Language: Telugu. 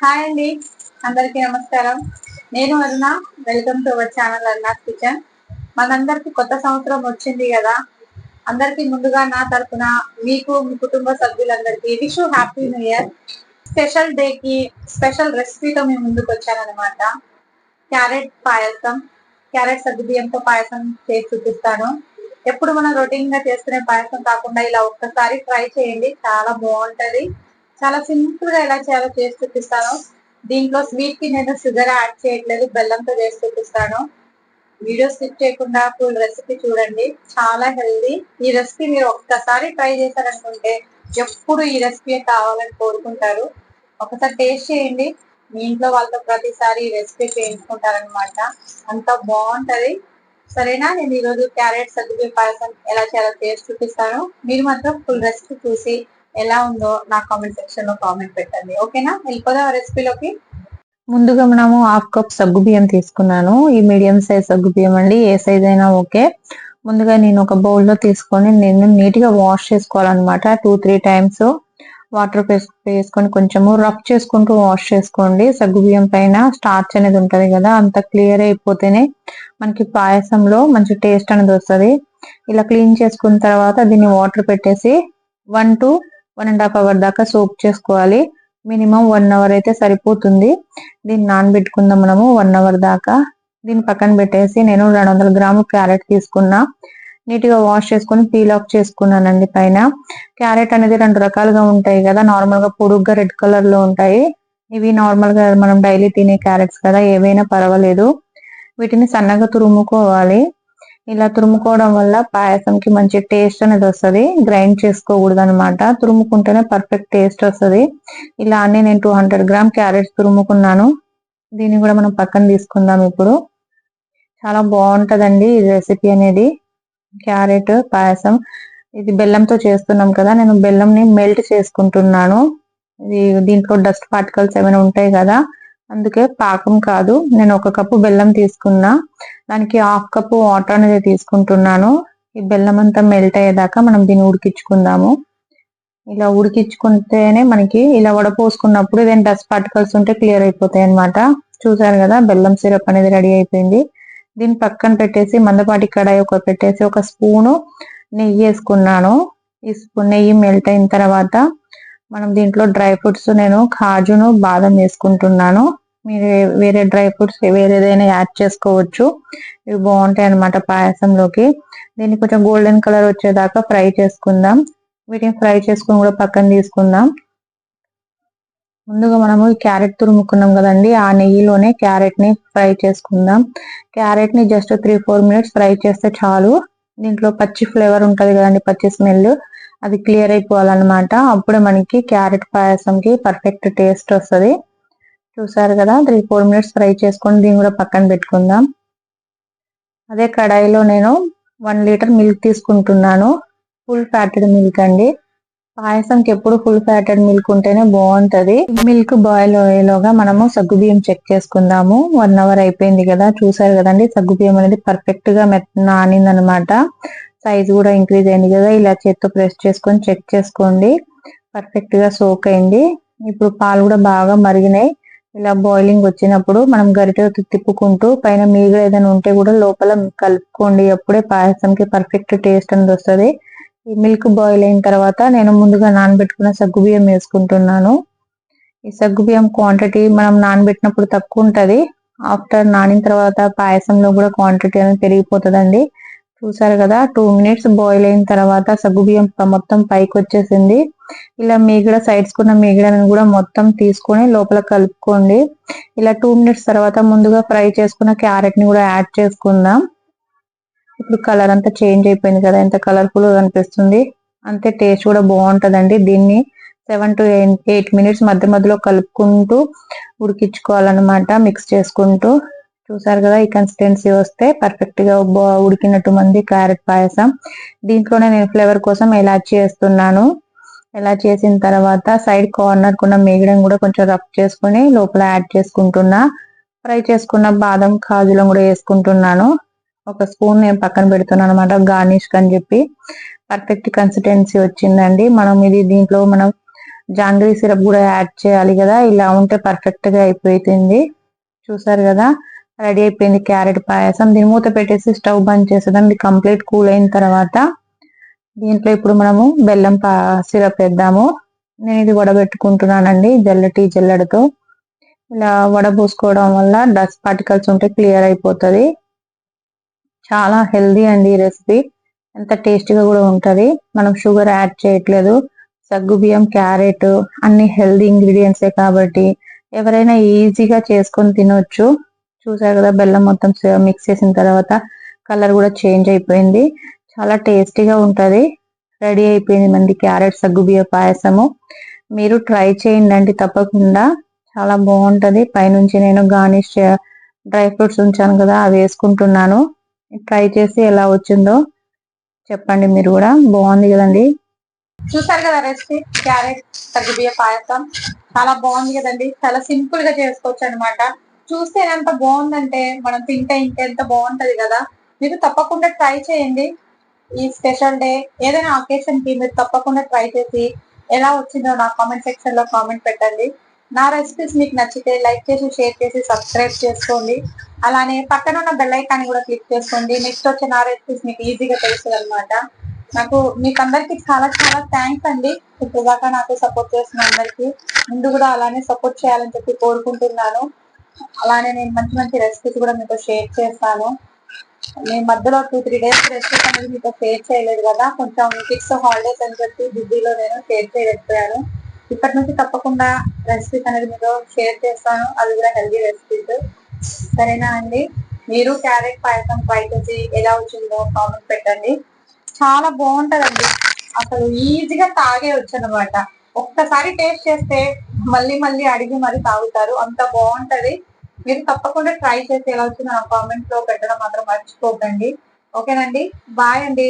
హాయ్ అండి, అందరికీ నమస్కారం. నేను Aruna. Welcome to our channel Aruna's kitchen. మనందరికి కొత్త సంవత్సరం వచ్చింది కదా. అందరికి ముందుగా నా తరపున మీకు మీ కుటుంబ సభ్యులందరికీ wish happy new year. Special day కి స్పెషల్ రెసిపీతో మేము ముందుకు వచ్చానమాట. క్యారెట్ పాయసం, క్యారెట్ సగ్గుబియ్యంతో పాయసం చేసి చూపిస్తాను. ఎప్పుడు మనం రొటీన్ గా చేసుకునే పాయసం కాకుండా ఇలా ఒక్కసారి ట్రై చేయండి, చాలా బాగుంటది. చాలా సింపుల్ గా ఎలా చేయాలో చేసి చూపిస్తాను. దీంట్లో స్వీట్ కి నేను షుగర్ యాడ్ చేయట్లేదు, బెల్లంతో చేసి చూపిస్తాను. వీడియో స్కిప్ చేయకుండా ఫుల్ రెసిపీ చూడండి, చాలా హెల్దీ. ఈ రెసిపీ మీరు ఒక్కసారి ట్రై చేశారనుకుంటే ఎప్పుడు ఈ రెసిపీ కావాలని కోరుకుంటారు. ఒకసారి టేస్ట్ చేయండి, మీ ఇంట్లో వాళ్ళతో ప్రతిసారి ఈ రెసిపీ చేయించుకుంటారనమాట. అంత బాగుంటది. సరేనా, నేను ఈరోజు క్యారెట్ సగ్గుబియ్యం పాయసం ఎలా చేయాలో చేసి చూపిస్తాను. మీరు మాత్రం ఫుల్ రెసిపీ చూసి ఎలా ఉందో నా కామెంట్ సెక్షన్ లో కామెంట్ పెట్టండి. ఓకేనా, వెళ్ళిపోదాం రెసిపీలోకి. ముందుగా మనము హాఫ్ కప్ సగ్గు బియ్యం తీసుకున్నాను. ఈ మీడియం సైజ్ సగ్గు బియ్యం అండి, ఏ సైజ్ అయినా ఓకే. ముందుగా నేను ఒక బౌల్లో తీసుకొని నేను నీట్ గా వాష్ చేసుకోవాలన్నమాట. 2-3 టైమ్స్ వాటర్ వేసుకొని కొంచెము రఫ్ చేసుకుంటూ వాష్ చేసుకోండి. సగ్గు బియ్యం పైన స్టార్చ్ అనేది ఉంటది కదా, అంత క్లియర్ అయిపోతేనే మనకి పాయసంలో మంచి టేస్ట్ అనేది వస్తుంది. ఇలా క్లీన్ చేసుకున్న తర్వాత దీన్ని వాటర్ పెట్టేసి 1 to 1.5 hours దాకా సోక్ చేసుకోవాలి. మినిమం 1 hour అయితే సరిపోతుంది. దీన్ని నానబెట్టుకుందాం మనము 1 hour దాకా. దీన్ని పక్కన పెట్టేసి నేను 200 గ్రాముల క్యారెట్ తీసుకున్నా. నీట్ గా వాష్ చేసుకొని పీల్ ఆఫ్ చేసుకున్నానండి. పైన క్యారెట్ అనేది 2 రకాలుగా ఉంటాయి కదా, నార్మల్ గా పొడుగ్గా రెడ్ కలర్ లో ఉంటాయి. ఇవి నార్మల్ గా మనం డైలీ తినే క్యారెట్స్ కదా, ఏవైనా పర్వాలేదు. వీటిని సన్నగా తురుముకోవాలి. ఇలా తురుముకోవడం వల్ల పాయసంకి మంచి టేస్ట్ అనేది వస్తుంది. గ్రైండ్ చేసుకోకూడదు అనమాట, తురుముకుంటేనే పర్ఫెక్ట్ టేస్ట్ వస్తుంది. ఇలా అన్ని నేను 200 గ్రామ్ క్యారెట్స్ తురుముకున్నాను. దీన్ని కూడా మనం పక్కన తీసుకుందాం. ఇప్పుడు చాలా బాగుంటదండి ఈ రెసిపీ అనేది, క్యారెట్ పాయసం. ఇది బెల్లంతో చేస్తున్నాం కదా, నేను బెల్లంని మెల్ట్ చేసుకుంటున్నాను. ఇది దీంట్లో డస్ట్ పార్టికల్స్ ఏమైనా ఉంటాయి కదా, అందుకే పాకం కాదు. నేను 1 కప్పు బెల్లం తీసుకున్నా, దానికి 1/2 కప్పు వాటర్ అనేది తీసుకుంటున్నాను. ఈ బెల్లం అంతా మెల్ట్ అయ్యేదాకా మనం దీన్ని ఉడికించుకుందాము. ఇలా ఉడికించుకుంటేనే మనకి ఇలా వడపోసుకున్నప్పుడు ఏదైనా డస్ట్ పార్టికల్స్ ఉంటే క్లియర్ అయిపోతాయి అనమాట. చూసారు కదా, బెల్లం సిరప్ అనేది రెడీ అయిపోయింది. దీన్ని పక్కన పెట్టేసి మందపాటి కడాయి పెట్టేసి 1 స్పూను నెయ్యి వేసుకున్నాను. ఈ స్పూన్ నెయ్యి మెల్ట్ అయిన తర్వాత మనం దీంట్లో డ్రై ఫ్రూట్స్, నేను కాజును బాదం వేసుకుంటున్నాను. మీరు వేరే డ్రై ఫ్రూట్స్ వేరేదైనా యాడ్ చేసుకోవచ్చు, ఇవి బాగుంటాయి అనమాట పాయసంలోకి. దీన్ని కొంచెం గోల్డెన్ కలర్ వచ్చేదాకా ఫ్రై చేసుకుందాం. వీటిని ఫ్రై చేసుకుని కూడా పక్కన తీసుకుందాం. ముందుగా మనము ఈ క్యారెట్ తురుముకున్నాం కదండి, ఆ నెయ్యిలోనే క్యారెట్ ని ఫ్రై చేసుకుందాం. క్యారెట్ ని జస్ట్ 3-4 మినిట్స్ ఫ్రై చేస్తే చాలు. దీంట్లో పచ్చి ఫ్లేవర్ ఉంటది కదండి, పచ్చి స్మెల్, అది క్లియర్ అయిపోవాలన్నమాట. అప్పుడే మనకి క్యారెట్ పాయసంకి పర్ఫెక్ట్ టేస్ట్ వస్తుంది. చూసారు కదా, 3-4 మినిట్స్ ఫ్రై చేసుకొని దీన్ని కూడా పక్కన పెట్టుకుందాం. అదే కడాయిలో నేను 1 లీటర్ మిల్క్ తీసుకుంటున్నాను. ఫుల్ ఫ్యాటెడ్ మిల్క్ అండి. పాయసంకి ఎప్పుడు ఫుల్ ఫ్యాటెడ్ మిల్క్ ఉంటేనే బాగుంటది. మిల్క్ బాయిల్ అయ్యేలోగా మనము సగ్గుబియ్యం చెక్ చేసుకుందాము. 1 hour అయిపోయింది కదా, చూసారు కదండి సగ్గుబియ్యం అనేది పర్ఫెక్ట్ గా నానింది అనమాట. సైజ్ కూడా ఇంక్రీజ్ అయింది కదా, ఇలా చేత్తో ప్రెస్ చేసుకొని చెక్ చేసుకోండి. పర్ఫెక్ట్ గా సోక్ అయింది. ఇప్పుడు పాలు కూడా బాగా మరిగినాయి. ఇలా బాయిలింగ్ వచ్చినప్పుడు మనం గరిటెతో తిప్పుకుంటూ పైన మీగడ ఏదైనా ఉంటే కూడా లోపల కలుపుకోండి, అప్పుడే పాయసంకి పర్ఫెక్ట్ టేస్ట్ అనేది వస్తుంది. ఈ మిల్క్ బాయిల్ అయిన తర్వాత నేను ముందుగా నానబెట్టుకున్న సగ్గుబియ్యం వేసుకుంటున్నాను. ఈ సగ్గుబియ్యం క్వాంటిటీ మనం నానబెట్టినప్పుడు తక్కువ ఉంటది, ఆఫ్టర్ నానిన తర్వాత పాయసంలో కూడా క్వాంటిటీ అనేది పెరిగిపోతుందండి. చూసారు కదా, 2 మినిట్స్ బాయిల్ అయిన తర్వాత సగ్గుబియ్యం మొత్తం పైకి వచ్చేసింది. ఇలా మీగడ సైడ్స్ కున్న మీగడని కూడా మొత్తం తీసుకొని లోపల కలుపుకోండి. ఇలా 2 మినిట్స్ తర్వాత ముందుగా ఫ్రై చేసుకున్న క్యారెట్ ని కూడా యాడ్ చేసుకుందాం. ఇప్పుడు కలర్ అంతా చేంజ్ అయిపోయింది కదా, ఎంత కలర్ఫుల్ గా కనిపిస్తుంది. అంతే టేస్ట్ కూడా బాగుంటదండి. దీన్ని 7 to 8 మినిట్స్ మధ్య మధ్యలో కలుపుకుంటూ ఉడికించుకోవాలన్నమాట, మిక్స్ చేసుకుంటూ. చూసారు కదా, ఈ కన్సిస్టెన్సీ వస్తే పర్ఫెక్ట్ గా ఉడికినట్టు మంది క్యారెట్ పాయసం. దీంట్లోనే నేను ఫ్లేవర్ కోసం ఇలాచీ చేస్తున్నాను. ఇలా చేసిన తర్వాత సైడ్ కార్నర్ కున్న మేగడం కూడా కొంచెం రఫ్ చేసుకుని లోపల యాడ్ చేసుకుంటున్నా. ఫ్రై చేసుకున్న బాదం కాజులను కూడా వేసుకుంటున్నాను. 1 స్పూన్ నేను పక్కన పెడుతున్నాను అనమాట, గార్నిష్ అని చెప్పి. పర్ఫెక్ట్ కన్సిస్టెన్సీ వచ్చిందండి. మనం ఇది దీంట్లో మనం జాంగ్రీ సిరప్ కూడా యాడ్ చేయాలి కదా. ఇలా ఉంటే పర్ఫెక్ట్ గా అయిపోతుంది. చూసారు కదా, రెడీ అయిపోయింది క్యారెట్ పాయసం. దీని మూత పెట్టేసి స్టవ్ బంద్ చేసేదాం. ఇది కంప్లీట్ కూల్ అయిన తర్వాత దీంట్లో ఇప్పుడు మనము బెల్లం సిరప్ వేద్దాము. నేను ఇది వడబెట్టుకుంటున్నానండి జల్లెడతో. ఇలా వడబోసుకోవడం వల్ల డస్ట్ పార్టికల్స్ ఉంటే క్లియర్ అయిపోతుంది. చాలా హెల్దీ అండి ఈ రెసిపీ. ఎంత టేస్టీగా కూడా ఉంటది. మనం షుగర్ యాడ్ చేయట్లేదు. సగ్గుబియ్యం, క్యారెట్ అన్ని హెల్దీ ఇంగ్రీడియంట్సే కాబట్టి ఎవరైనా ఈజీగా చేసుకొని తినొచ్చు. చూసారు కదా, బెల్లం మొత్తం మిక్స్ చేసిన తర్వాత కలర్ కూడా చేంజ్ అయిపోయింది. చాలా టేస్టీగా ఉంటది. రెడీ అయిపోయింది మంది క్యారెట్ సగ్గుబియ్య పాయసము. మీరు ట్రై చేయండి తప్పకుండా. చాలా బాగుంటది. పైనుంచి నేను గార్నిష్ డ్రై ఫ్రూట్స్ ఉంచాను కదా, అవి వేసుకుంటున్నాను. ట్రై చేసి ఎలా వచ్చిందో చెప్పండి మీరు కూడా. బాగుంది కదండి. చూసారు కదా రెసిపీ క్యారెట్ సగ్గుబియ్య పాయసం. చాలా బాగుంది కదండి. చాలా సింపుల్ గా చేసుకోవచ్చు అనమాట. చూస్తే ఎంత బాగుందంటే మనం తింటే ఇంకెంత బాగుంటది కదా. మీరు తప్పకుండా ట్రై చేయండి. ఈ స్పెషల్ డే ఏదైనా అకేషన్ కి మీరు తప్పకుండా ట్రై చేసి ఎలా వచ్చిందో నా కామెంట్ సెక్షన్ లో కామెంట్ పెట్టండి. నా రెసిపీస్ మీకు నచ్చితే లైక్ చేసి, షేర్ చేసి, సబ్స్క్రైబ్ చేసుకోండి. అలానే పక్కన ఉన్న బెల్ ఐకాన్ కూడా క్లిక్ చేసుకోండి. నెక్స్ట్ వచ్చే నా రెసిపీస్ మీకు ఈజీగా తెలుస్తుంది అనమాట. మీకు అందరికి చాలా చాలా థ్యాంక్స్ అండి. ఇప్పుడు దాకా నాకు సపోర్ట్ చేస్తున్న అందరికి ముందు కూడా అలానే సపోర్ట్ చేయాలని చెప్పి కోరుకుంటున్నాను. అలానే నేను మంచి మంచి రెసిపీస్ కూడా మీతో షేర్ చేస్తాను. నేను మధ్యలో 2-3 డేస్ రెసిపీస్ అనేది మీతో షేర్ చేయలేదు కదా. కొంచెం కిడ్స్ హాలిడేస్ అని చెప్పి బిజీలో నేను షేర్ చేయలేకపోయాను. ఇప్పటి నుంచి తప్పకుండా రెసిపీస్ అనేది మీతో షేర్ చేస్తాను. అది కూడా హెల్దీ రెసిపీస్. సరేనా అండి. మీరు క్యారెట్ పాయసం ట్రై చేసి ఎలా వచ్చిందో కామెంట్ పెట్టండి. చాలా బాగుంటదండి. అసలు ఈజీగా తాగేయచ్చు అనమాట. ఒక్కసారి టేస్ట్ చేస్తే మళ్ళీ మళ్ళీ అడిగి మరి తాగుతారు. అంత బాగుంటది. మీరు తప్పకుండా ట్రై చేసి ఎలా వచ్చిందో నా కామెంట్ లో పెట్టడం మాత్రం మర్చిపోకండి. ఓకేనండి. బాయ్ అండి.